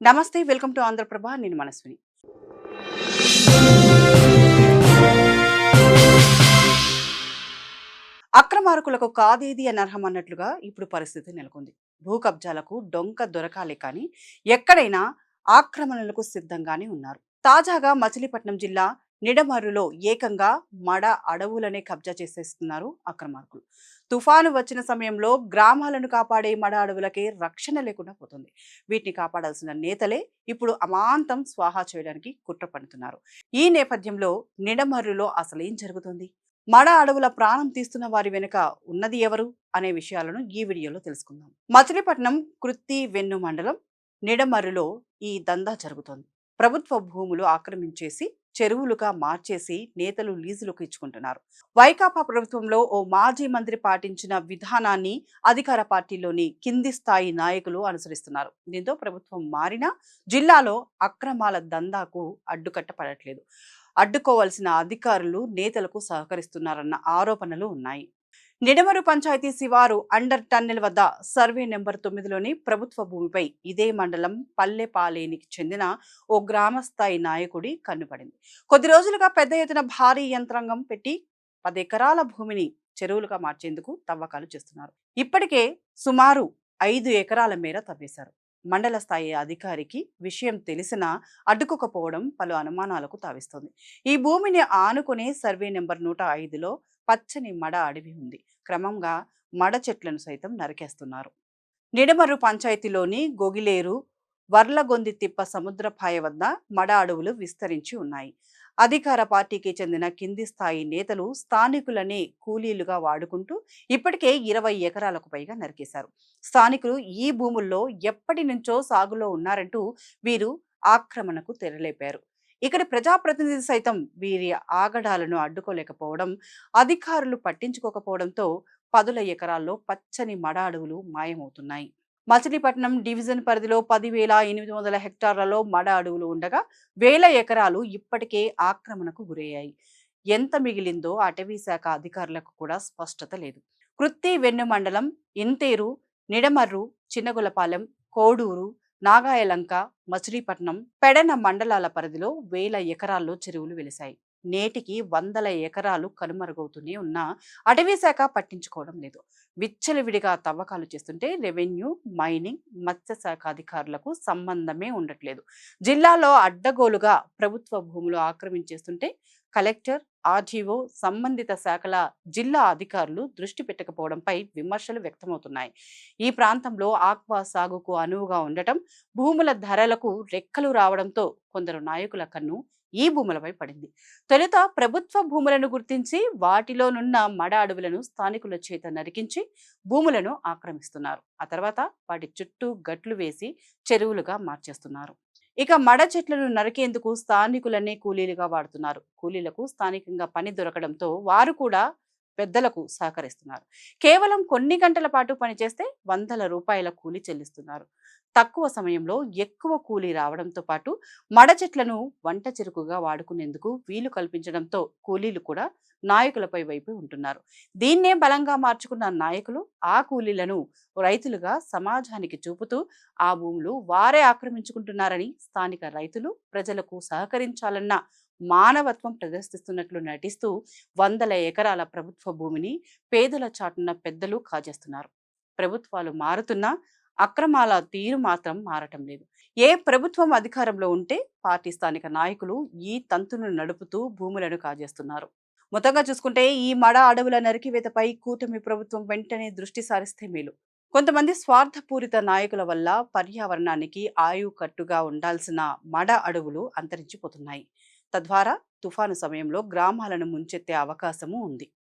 నమస్తే, welcome to Andhraprabha. నేను మనస్విని. అక్రమార్కులకు కాదేది అనర్హం అన్నట్లుగా ఇప్పుడు పరిస్థితి నెలకొంది. భూ కబ్జాలకు డొంక దొరకాలే కానీ ఎక్కడైనా ఆక్రమణలకు సిద్ధంగానే ఉన్నారు. తాజాగా మచిలీపట్నం జిల్లా నిడమర్రులో ఏకంగా మడ అడవులనే కబ్జా చేసేస్తున్నారు అక్రమార్కులు. తుఫాను వచ్చిన సమయంలో గ్రామాలను కాపాడే మడ అడవులకే రక్షణ లేకుండా పోతుంది. వీటిని కాపాడాల్సిన నేతలే ఇప్పుడు అమాంతం స్వాహా చేయడానికి కుట్ర పన్నుతున్నారు. ఈ నేపథ్యంలో నిడమర్రులో అసలేం జరుగుతుంది, మడ అడవుల ప్రాణం తీస్తున్న వారి వెనుక ఉన్నది ఎవరు అనే విషయాలను ఈ వీడియోలో తెలుసుకుందాం. మచిలీపట్నం కృత్తి వెన్ను మండలం నిడమర్రులో ఈ దందా జరుగుతోంది. ప్రభుత్వ భూములు ఆక్రమించేసి చెరువులుగా మార్చేసి నేతలు లీజులకు ఇచ్చుకుంటున్నారు. వైకాపా ప్రభుత్వంలో ఓ మాజీ మంత్రి పాటించిన విధానాన్ని అధికార పార్టీలోని కింది స్థాయి నాయకులు అనుసరిస్తున్నారు. దీంతో ప్రభుత్వం మారినా జిల్లాలో అక్రమాల దందాకు అడ్డుకట్టపడట్లేదు. అడ్డుకోవాల్సిన అధికారులు నేతలకు సహకరిస్తున్నారన్న ఆరోపణలు ఉన్నాయి. నిడమరు పంచాయతీ శివారు అండర్ టన్నెల్ వద్ద సర్వే నెంబర్ 9లోని ప్రభుత్వ భూమిపై ఇదే మండలం పల్లెపాలేనికి చెందిన ఓ గ్రామస్థాయి నాయకుడి కన్నుపడింది. కొద్ది రోజులుగా పెద్ద ఎత్తున భారీ యంత్రాంగం పెట్టి 10 ఎకరాల భూమిని చెరువులుగా మార్చేందుకు తవ్వకాలు చేస్తున్నారు. ఇప్పటికే సుమారు 5 ఎకరాల మేర తవ్వేశారు. మండల స్థాయి అధికారికి విషయం తెలిసినా అడ్డుకోకపోవడం పలు అనుమానాలకు తావిస్తోంది. ఈ భూమిని ఆనుకునే సర్వే నెంబర్ 105లో పచ్చని మడ అడవి ఉంది. క్రమంగా మడ చెట్లను సైతం నరికేస్తున్నారు. నిడమర్రు పంచాయతీలోని గొగిలేరు, వర్లగొంది తిప్ప సముద్రపాయ వద్ద మడ అడవులు విస్తరించి ఉన్నాయి. అధికార పార్టీకి చెందిన కింది స్థాయి నేతలు స్థానికులనే కూలీలుగా వాడుకుంటూ ఇప్పటికే 20 ఎకరాలకు పైగా నరికేశారు. స్థానికులు ఈ భూముల్లో ఎప్పటి నుంచో సాగులో ఉన్నారంటూ వీరు ఆక్రమణకు తెరలేపారు. ఇక్కడి ప్రజాప్రతినిధి సైతం వీరి ఆగడాలను అడ్డుకోలేకపోవడం, అధికారులు పట్టించుకోకపోవడంతో 10ల ఎకరాల్లో పచ్చని మడ అడవులు మాయమవుతున్నాయి. మచిలీపట్నం డివిజన్ పరిధిలో 10,800 హెక్టార్లలో మడ అడవులు ఉండగా వేల ఎకరాలు ఇప్పటికే ఆక్రమణకు గురయ్యాయి. ఎంత మిగిలిందో అటవీ శాఖ అధికారులకు కూడా స్పష్టత లేదు. కృత్తి వెన్ను మండలం ఇంతేరు, నిడమర్రు, చిన్నగొలపాలెం, కోడూరు, నాగాయలంక, మచిలీపట్నం, పెడన మండలాల పరిధిలో వేల ఎకరాల్లో చెరువులు వెలిశాయి. నేటికి 100ల ఎకరాలు కనుమరుగవుతూనే ఉన్నా అటవీ శాఖ పట్టించుకోవడం లేదు. విచ్చలవిడిగా తవ్వకాలు చేస్తుంటే రెవెన్యూ, మైనింగ్, మత్స్య శాఖ అధికారులకు సంబంధమే ఉండట్లేదు. జిల్లాలో అడ్డగోలుగా ప్రభుత్వ భూములు ఆక్రమించేస్తుంటే కలెక్టర్, ఆర్డీఓ, సంబంధిత శాఖల జిల్లా అధికారులు దృష్టి పెట్టకపోవడంపై విమర్శలు వ్యక్తమవుతున్నాయి. ఈ ప్రాంతంలో ఆక్వా సాగుకు అనువుగా ఉండటం, భూముల ధరలకు రెక్కలు రావడంతో కొందరు నాయకుల కన్ను ఈ భూములపై పడింది. తొలుత ప్రభుత్వ భూములను గుర్తించి వాటిలోనున్న మడ అడవులను స్థానికుల చేత నరికించి భూములను ఆక్రమిస్తున్నారు. ఆ తర్వాత వాటి చుట్టూ గట్లు వేసి చెరువులుగా మార్చేస్తున్నారు. ఇక మడ చెట్లను నరికేందుకు స్థానికులనే కూలీలుగా వాడుతున్నారు. కూలీలకు స్థానికంగా పని దొరకడంతో వారు కూడా పెద్దలకు సహకరిస్తున్నారు. కేవలం కొన్ని గంటల పాటు పనిచేస్తే 100ల రూపాయల కూలీ చెల్లిస్తున్నారు. తక్కువ సమయంలో ఎక్కువ కూలీ రావడంతో పాటు మడ చెట్లను వంట చెరుకుగా వాడుకునేందుకు వీలు కల్పించడంతో కూలీలు కూడా నాయకులపై వైపు ఉంటున్నారు. దీన్నే బలంగా మార్చుకున్న నాయకులు ఆ కూలీలను రైతులుగా సమాజానికి చూపుతూ ఆ భూములు వారే ఆక్రమించుకుంటున్నారని స్థానిక రైతులు ప్రజలకు సహకరించాలన్న మానవత్వం ప్రదర్శిస్తున్నట్లు నటిస్తూ 100ల ఎకరాల ప్రభుత్వ భూమిని పేదల చాటున పెద్దలు కాజేస్తున్నారు. ప్రభుత్వాలు మారుతున్నా అక్రమాల తీరు మాత్రం మారటం లేదు. ఏ ప్రభుత్వం అధికారంలో ఉంటే పార్టీ స్థానిక నాయకులు ఈ తంతును నడుపుతూ భూములను కాజేస్తున్నారు. మొత్తంగా చూసుకుంటే ఈ మడ అడవుల నరికివేతపై కూటమి ప్రభుత్వం వెంటనే దృష్టి సారిస్తే మేలు. కొంతమంది స్వార్థపూరిత నాయకుల వల్ల పర్యావరణానికి ఆయుకట్టుగా ఉండాల్సిన మడ అడవులు అంతరించిపోతున్నాయి. తద్వారా తుఫాను సమయంలో గ్రామాలను ముంచెత్తే అవకాశము ఉంది.